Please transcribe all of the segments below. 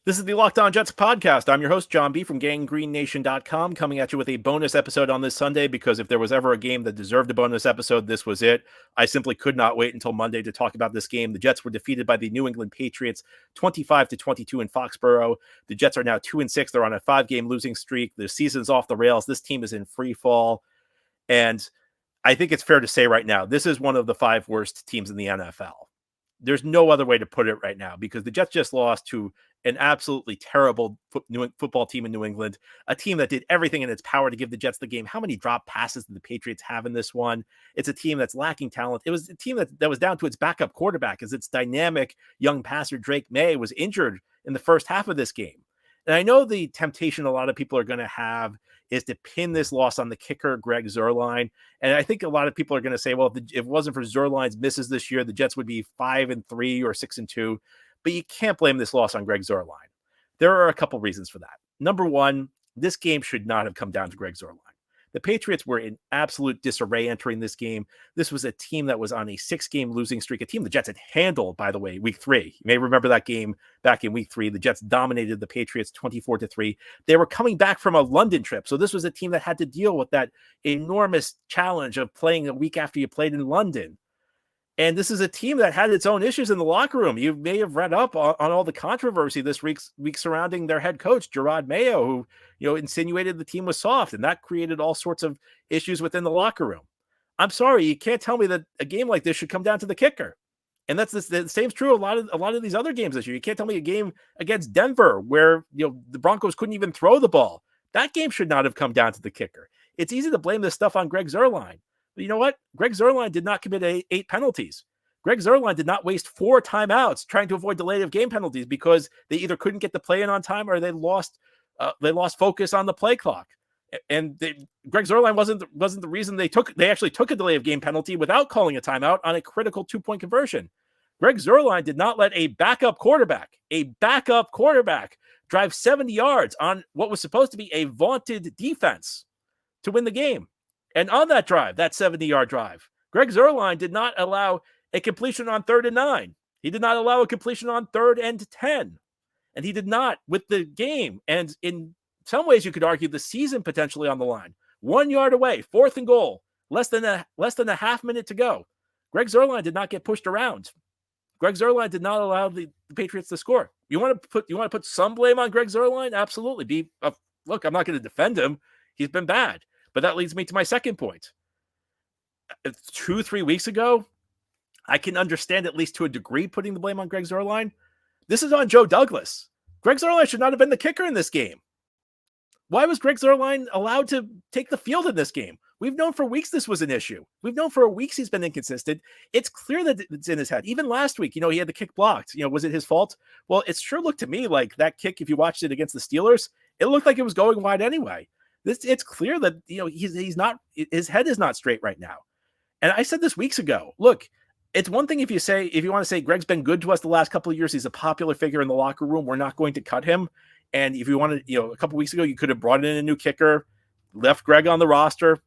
This is the Locked On Jets podcast. I'm your host, John B. from GangGreenNation.com, coming at you with a bonus episode on this Sunday because if there was ever a game that deserved a bonus episode, this was it. I simply could not wait until Monday to talk about this game. The Jets were defeated by the New England Patriots 25-22 in Foxborough. The Jets are now 2-6. They're on a 5-game losing streak. The season's off the rails. This team is in free fall. And I think it's fair to say right now, this is one of the 5 worst teams in the NFL. There's no other way to put it right now because the Jets just lost to an absolutely terrible football team in New England, a team that did everything in its power to give the Jets the game. How many drop passes did the Patriots have in this one? It's a team that's lacking talent. It was a team that was down to its backup quarterback as its dynamic young passer, Drake May, was injured in the first half of this game. And I know the temptation a lot of people are going to have is to pin this loss on the kicker, Greg Zuerlein. And I think a lot of people are going to say, well, if it wasn't for Zuerlein's misses this year, the Jets would be 5-3 or 6-2. But you can't blame this loss on Greg Zuerlein. There are a couple reasons for that. Number one, this game should not have come down to Greg Zuerlein. The Patriots were in absolute disarray entering this game. This was a team that was on a 6-game losing streak, a team the Jets had handled, by the way, week 3. You may remember that game back in week 3. The Jets dominated the Patriots 24-3. They were coming back from a London trip. So this was a team that had to deal with that enormous challenge of playing a week after you played in London. And this is a team that had its own issues in the locker room. You may have read up on all the controversy this week surrounding their head coach, Gerard Mayo, who insinuated the team was soft, and that created all sorts of issues within the locker room. I'm sorry, you can't tell me that a game like this should come down to the kicker. And that's the same is true a lot of these other games this year. You can't tell me a game against Denver where the Broncos couldn't even throw the ball. That game should not have come down to the kicker. It's easy to blame this stuff on Greg Zuerlein. But you know what? Greg Zuerlein did not commit 8 penalties. Greg Zuerlein did not waste 4 timeouts trying to avoid delay of game penalties because they either couldn't get the play in on time or they lost focus on the play clock. And Greg Zuerlein wasn't the reason they actually took a delay of game penalty without calling a timeout on a critical 2-point conversion. Greg Zuerlein did not let a backup quarterback drive 70 yards on what was supposed to be a vaunted defense to win the game. And on that drive, that 70-yard drive, Greg Zuerlein did not allow a completion on 3rd and 9. He did not allow a completion on 3rd and 10. And he did not with the game. And in some ways, you could argue the season potentially on the line. 1 yard away, 4th and goal, less than a half minute to go. Greg Zuerlein did not get pushed around. Greg Zuerlein did not allow the Patriots to score. You want to put some blame on Greg Zuerlein? Absolutely. Look, I'm not going to defend him. He's been bad. But that leads me to my second point. 2-3 weeks ago, I can understand at least to a degree putting the blame on Greg Zuerlein. This is on Joe Douglas. Greg Zuerlein should not have been the kicker in this game. Why was Greg Zuerlein allowed to take the field in this game? We've known for weeks this was an issue. We've known for weeks he's been inconsistent. It's clear that it's in his head. Even last week, he had the kick blocked. Was it his fault? Well, it sure looked to me like that kick, if you watched it against the Steelers, it looked like it was going wide anyway. It's clear that he's not, his head is not straight right now. And I said this weeks ago. Look, it's one thing if you want to say Greg's been good to us the last couple of years, he's a popular figure in the locker room, we're not going to cut him. And if you wanted, a couple of weeks ago, you could have brought in a new kicker, left Greg on the roster,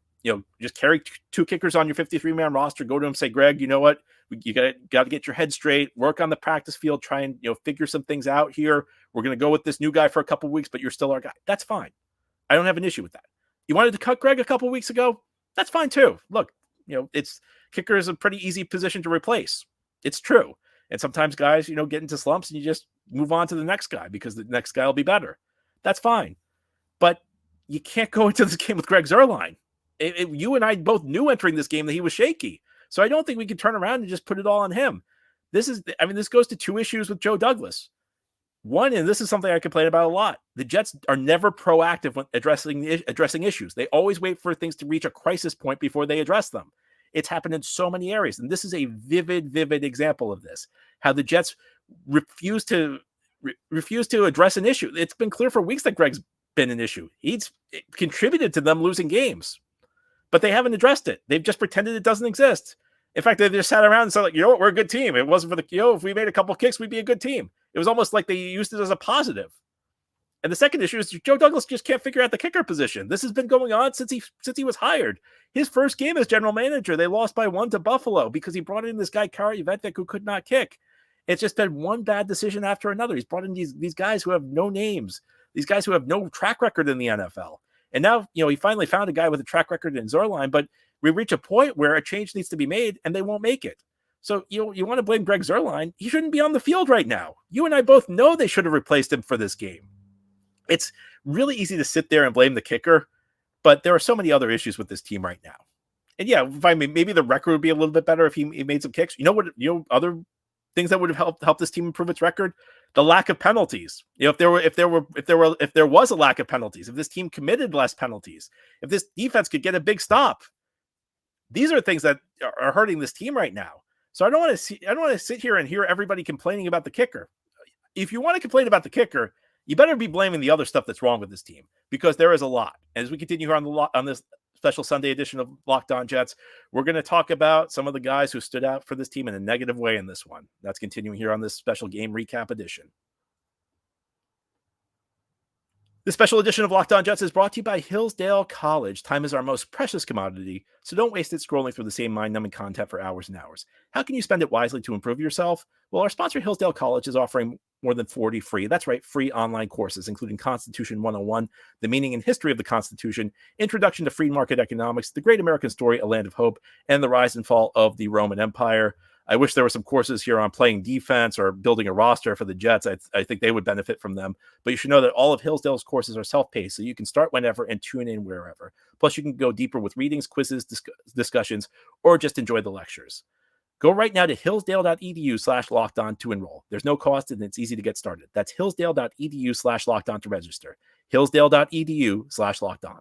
just carry 2 kickers on your 53-man roster, go to him, say, Greg, you know what? You got to get your head straight, work on the practice field, try and figure some things out here. We're going to go with this new guy for a couple of weeks, but you're still our guy. That's fine. I don't have an issue with that. You wanted to cut Greg a couple of weeks ago? That's fine too. Look, it's kicker is a pretty easy position to replace. It's true. And sometimes guys, get into slumps and you just move on to the next guy because the next guy will be better. That's fine. But you can't go into this game with Greg Zuerlein. You and I both knew entering this game that he was shaky. So I don't think we can turn around and just put it all on him. This goes to 2 issues with Joe Douglas. One, and this is something I complain about a lot, the Jets are never proactive when addressing issues. They always wait for things to reach a crisis point before they address them. It's happened in so many areas, and this is a vivid example of this, how the Jets refuse to address an issue. It's been clear for weeks that Greg's been an issue. He's contributed to them losing games, but they haven't addressed it. They've just pretended it doesn't exist. In fact, they just sat around and said, like, we're a good team. It wasn't for the, if we made a couple kicks, we'd be a good team. It was almost like they used it as a positive. And the second issue is Joe Douglas just can't figure out the kicker position. This has been going on since he was hired. His first game as general manager, they lost by 1 to Buffalo because he brought in this guy, Kari Vetek, who could not kick. It's just been one bad decision after another. He's brought in these guys who have no names, these guys who have no track record in the NFL. And now, he finally found a guy with a track record in Zerline, but we reach a point where a change needs to be made and they won't make it. So you want to blame Greg Zerline? He shouldn't be on the field right now. You and I both know they should have replaced him for this game. It's really easy to sit there and blame the kicker, but there are so many other issues with this team right now. And yeah, maybe the record would be a little bit better if he made some kicks. Other things that would have helped this team improve its record, the lack of penalties. If there was a lack of penalties, if this team committed less penalties, if this defense could get a big stop, these are things that are hurting this team right now. So I don't want to sit here and hear everybody complaining about the kicker. If you want to complain about the kicker, you better be blaming the other stuff that's wrong with this team, because there is a lot. And as we continue here on this special Sunday edition of Locked On Jets, we're going to talk about some of the guys who stood out for this team in a negative way in this one. That's continuing here on this special game recap edition. This special edition of Locked On Jets is brought to you by Hillsdale College. Time is our most precious commodity, so don't waste it scrolling through the same mind-numbing content for hours and hours. How can you spend it wisely to improve yourself? Well, our sponsor, Hillsdale College, is offering more than 40 free online courses, including Constitution 101, the meaning and history of the Constitution, Introduction to Free Market Economics, The Great American Story, A Land of Hope, and the Rise and Fall of the Roman Empire. I wish there were some courses here on playing defense or building a roster for the Jets. I think they would benefit from them. But you should know that all of Hillsdale's courses are self-paced, so you can start whenever and tune in wherever. Plus, you can go deeper with readings, quizzes, discussions, or just enjoy the lectures. Go right now to hillsdale.edu/lockedon to enroll. There's no cost and it's easy to get started. That's hillsdale.edu/lockedon to register. hillsdale.edu/lockedon.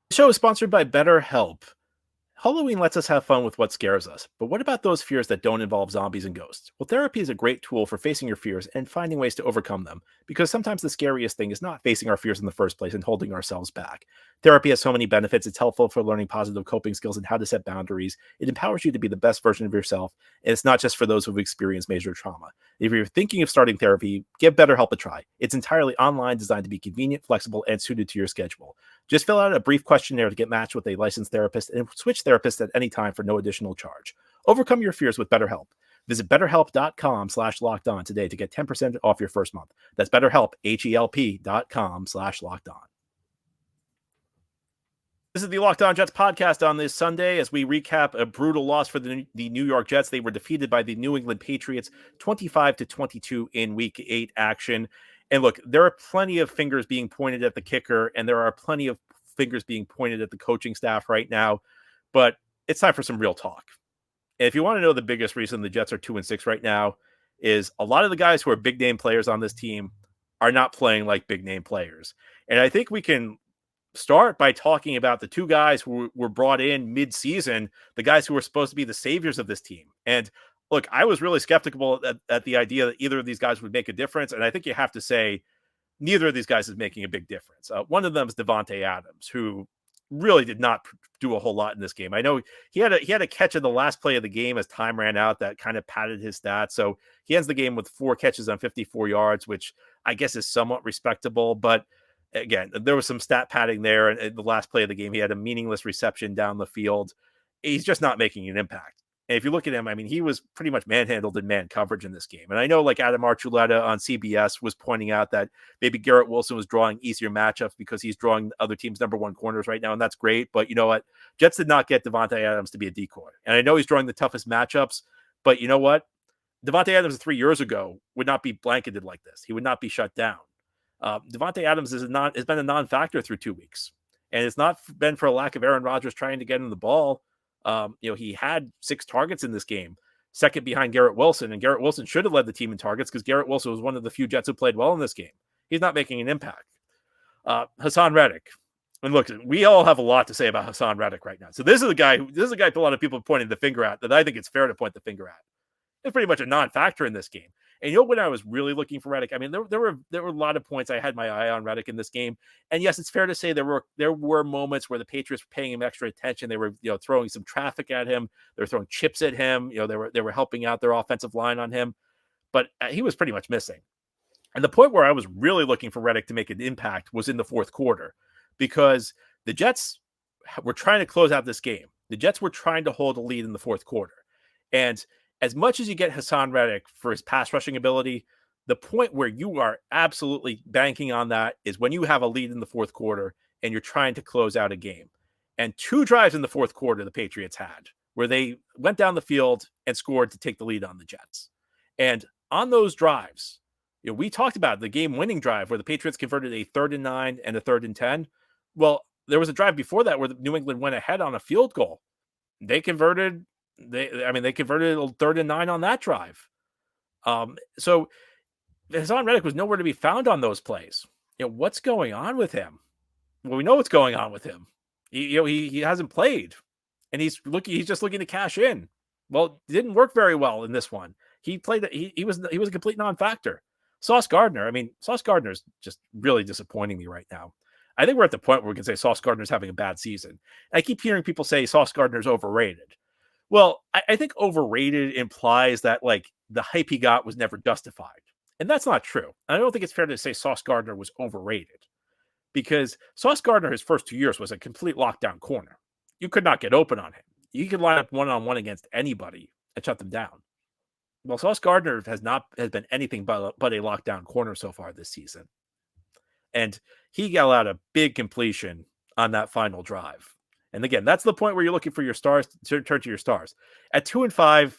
The show is sponsored by BetterHelp. Halloween lets us have fun with what scares us, but what about those fears that don't involve zombies and ghosts? Well, therapy is a great tool for facing your fears and finding ways to overcome them, because sometimes the scariest thing is not facing our fears in the first place and holding ourselves back. Therapy has so many benefits. It's helpful for learning positive coping skills and how to set boundaries. It empowers you to be the best version of yourself, and it's not just for those who've experienced major trauma. If you're thinking of starting therapy, give BetterHelp a try. It's entirely online, designed to be convenient, flexible, and suited to your schedule. Just fill out a brief questionnaire to get matched with a licensed therapist and switch therapists at any time for no additional charge. Overcome your fears with BetterHelp. Visit betterhelp.com/lockedon today to get 10% off your first month. That's BetterHelp, HELP.com/lockedon. This is the Locked On Jets podcast on this Sunday as we recap a brutal loss for the New York Jets. They were defeated by the New England Patriots 25-22 in Week 8 action. And look, there are plenty of fingers being pointed at the kicker, and there are plenty of fingers being pointed at the coaching staff right now. But it's time for some real talk. And if you want to know the biggest reason the Jets are 2-6 right now, is a lot of the guys who are big name players on this team are not playing like big name players. And I think we can start by talking about the two guys who were brought in mid-season, the guys who were supposed to be the saviors of this team. And look, I was really skeptical at the idea that either of these guys would make a difference. And I think you have to say neither of these guys is making a big difference. One of them is Davante Adams, who really did not do a whole lot in this game. I know he had a catch in the last play of the game as time ran out that kind of padded his stats. So he ends the game with 4 catches on 54 yards, which I guess is somewhat respectable. But again, there was some stat padding there. And in the last play of the game, he had a meaningless reception down the field. He's just not making an impact. And if you look at him, I mean, he was pretty much manhandled in man coverage in this game. And I know like Adam Archuleta on CBS was pointing out that maybe Garrett Wilson was drawing easier matchups because he's drawing other teams' number 1 corners right now. And that's great. But you know what? Jets did not get Davante Adams to be a decoy. And I know he's drawing the toughest matchups, but you know what? Davante Adams 3 years ago would not be blanketed like this. He would not be shut down. Davante Adams has been a non-factor through 2 weeks. And it's not been for a lack of Aaron Rodgers trying to get him the ball. He had 6 targets in this game, second behind Garrett Wilson, and Garrett Wilson should have led the team in targets because Garrett Wilson was one of the few Jets who played well in this game. He's not making an impact. Hassan Reddick, and look, we all have a lot to say about Hassan Reddick right now. So this is a guy a lot of people have pointed the finger at that I think it's fair to point the finger at. It's pretty much a non-factor in this game. And you know when I was really looking for Reddick, I mean, there were a lot of points I had my eye on Reddick in this game. And yes, it's fair to say there were moments where the Patriots were paying him extra attention. They were throwing some traffic at him. They were throwing chips at him. They were helping out their offensive line on him. But he was pretty much missing. And the point where I was really looking for Reddick to make an impact was in the fourth quarter, because the Jets were trying to close out this game. The Jets were trying to hold a lead in the fourth quarter. And as much as you get Hassan Reddick for his pass rushing ability, the point where you are absolutely banking on that is when you have a lead in the fourth quarter and you're trying to close out a game. And 2 drives in the fourth quarter the Patriots had where they went down the field and scored to take the lead on the Jets. And on those drives, we talked about the game-winning drive where the Patriots converted a 3rd and 9 and a 3rd and 10. Well, there was a drive before that where New England went ahead on a field goal. They converted they converted a 3rd and 9 on that drive. So Hassan Reddick was nowhere to be found on those plays. What's going on with him? Well, we know what's going on with him. He hasn't played, and he's just looking to cash in. Well, it didn't work very well in this one. He played. He was a complete non-factor. Sauce Gardner. Sauce Gardner is just really disappointing me right now. I think we're at the point where we can say Sauce Gardner's having a bad season. I keep hearing people say Sauce Gardner's overrated. Well, I think overrated implies that the hype he got was never justified. And that's not true. I don't think it's fair to say Sauce Gardner was overrated because Sauce Gardner, his first 2 years, was a complete lockdown corner. You could not get open on him. You could line up one-on-one against anybody and shut them down. Well, Sauce Gardner has been anything but a lockdown corner so far this season. And he got out a big completion on that final drive. And again, that's the point where you're looking for your stars to turn to your stars. At 2-5,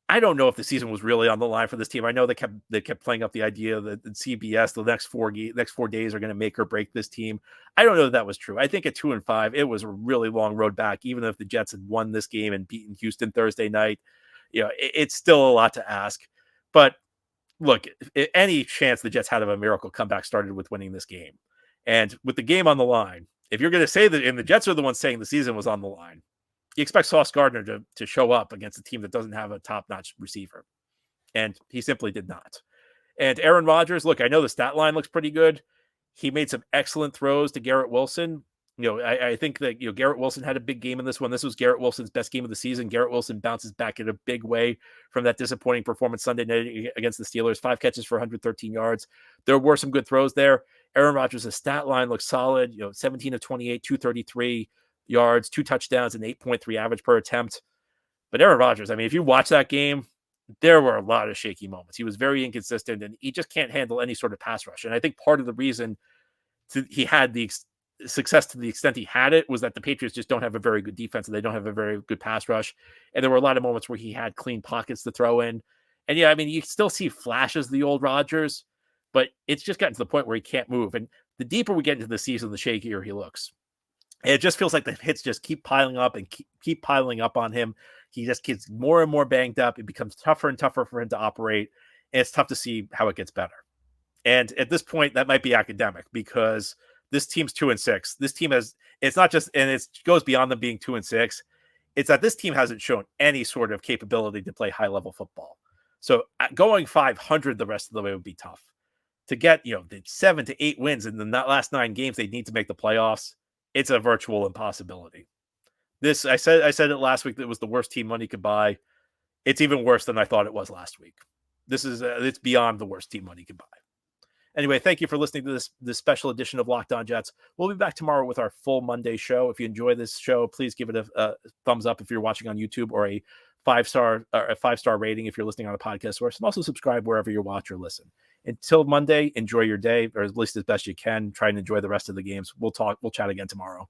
I don't know if the season was really on the line for this team. I know they kept playing up the idea that CBS the next 4 days are going to make or break this team. I don't know if that was true. I think at 2-5, it was a really long road back. Even if the Jets had won this game and beaten Houston Thursday night, it's still a lot to ask. But look, any chance the Jets had of a miracle comeback started with winning this game, and with the game on the line. If you're going to say that, and the Jets are the ones saying the season was on the line, you expect Sauce Gardner to show up against a team that doesn't have a top-notch receiver. And he simply did not. And Aaron Rodgers, look, I know the stat line looks pretty good. He made some excellent throws to Garrett Wilson. I think that Garrett Wilson had a big game in this one. This was Garrett Wilson's best game of the season. Garrett Wilson bounces back in a big way from that disappointing performance Sunday night against the Steelers. 5 catches for 113 yards. There were some good throws there. Aaron Rodgers' stat line looks solid. 17 of 28, 233 yards, 2 touchdowns, and 8.3 average per attempt. But Aaron Rodgers, if you watch that game, there were a lot of shaky moments. He was very inconsistent, and he just can't handle any sort of pass rush. And I think part of the reason he had the success to the extent he had it was that the Patriots just don't have a very good defense, and they don't have a very good pass rush. And there were a lot of moments where he had clean pockets to throw in. And you still see flashes of the old Rodgers, but it's just gotten to the point where he can't move. And the deeper we get into the season, the shakier he looks. And it just feels like the hits just keep piling up and keep piling up on him. He just gets more and more banged up. It becomes tougher and tougher for him to operate. And it's tough to see how it gets better. And at this point, that might be academic because this team's 2-6. This team it's not just, and it goes beyond them being 2-6. It's that this team hasn't shown any sort of capability to play high level football. So going 500 the rest of the way would be tough. To get, the 7 to 8 wins in the last 9 games they need to make the playoffs, it's a virtual impossibility. I said it last week that it was the worst team money could buy. It's even worse than I thought it was last week. It's beyond the worst team money could buy. Anyway, thank you for listening to this special edition of Locked On Jets. We'll be back tomorrow with our full Monday show. If you enjoy this show, please give it a thumbs up if you're watching on YouTube, or a 5-star rating if you're listening on a podcast source, and also subscribe wherever you watch or listen. Until Monday, enjoy your day, or at least as best you can. Try and enjoy the rest of the games. We'll chat again tomorrow.